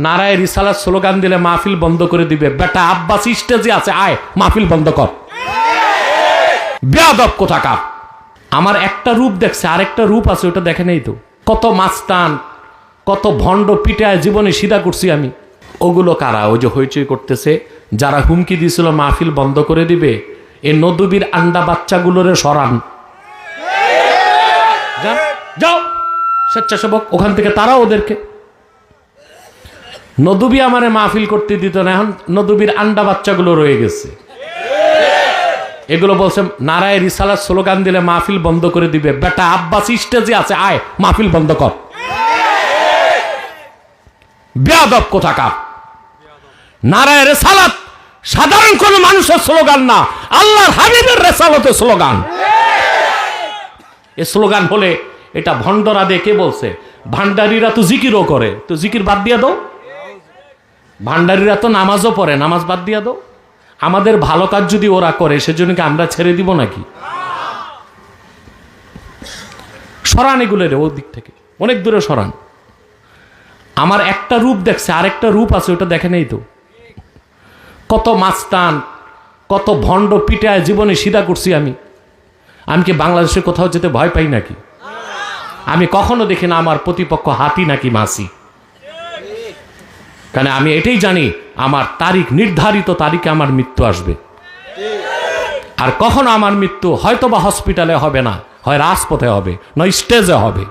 নারায়ে রিসালাত স্লোগান দিলে মাহফিল বন্ধ করে দিবে। বেটা আব্বাস স্টেজে আছে, আয় মাহফিল বন্ধ কর। বেয়াদব কোথাকার। আমার একটা রূপ দেখছে, আরেকটা রূপ আছে, ওটা দেখে নেই তো। কত মাস্তান, কত ভণ্ড পিটায় জীবনে সিধা করছি আমি। ওগুলো কারা? ওই যে হইচই করতেছে, যারা হুমকি দিয়েছিল মাহফিল বন্ধ করে দিবে, এই নদুবির আন্ডা বাচ্চাগুলোরে সরান। যাও স্বেচ্ছাসেবক, ওখান থেকে তারা ওদেরকে। নদুবি আমারে মাহফিল করতে দিত না, এখন নদুবির আন্ডা বাচ্চাগুলো রয়ে গেছে। এগুলো বলছে নারায়ে রিসালাত স্লোগান দিলে মাহফিল বন্ধ করে দিবে। বেটা আব্বাস স্টেজে আছে, আয় মাহফিল বন্ধ কর। বেয়াদব কোথাকার। নারায়ে রিসালাত সাধারণ কোন মানুষের স্লোগান না, আল্লাহর হাবিবের রিসালাতের স্লোগান। এই স্লোগান হলে এটা ভণ্ডরা দিয়ে কে বলছে? ভান্ডারীরা তো জিকিরও করে, তো জিকির বাদ দিয়া দাও। ভান্ডারীরা তো নামাজও পড়ে, নামাজ বাদ দিয়া দাও। আমাদের ভালো কাজ যদি ওরা করে, সেজন্য কি আমরা ছেড়ে দিব নাকি? সরান এগুলো রে, ওর দিক থেকে অনেক দূরে সরান। আমার একটা রূপ দেখছে, আরেকটা রূপ আছে, ওটা দেখে নেই তো। কত মাস্তান, কত ভণ্ড পিটায় জীবনে সিধা করছি আমি। আমি কি বাংলাদেশে কোথাও যেতে ভয় পাই নাকি? আমি কখনো দেখি না আমার প্রতিপক্ষ হাতি নাকি মাসি। কারণ আমি এটাই জানি, আমার তারিখ, নির্ধারিত তারিখে আমার মৃত্যু আসবে। আর কখনো আমার মৃত্যু হয়তো বা হসপিটালে হবে না, হয় রাজপথে হবে, নয় স্টেজে হবে।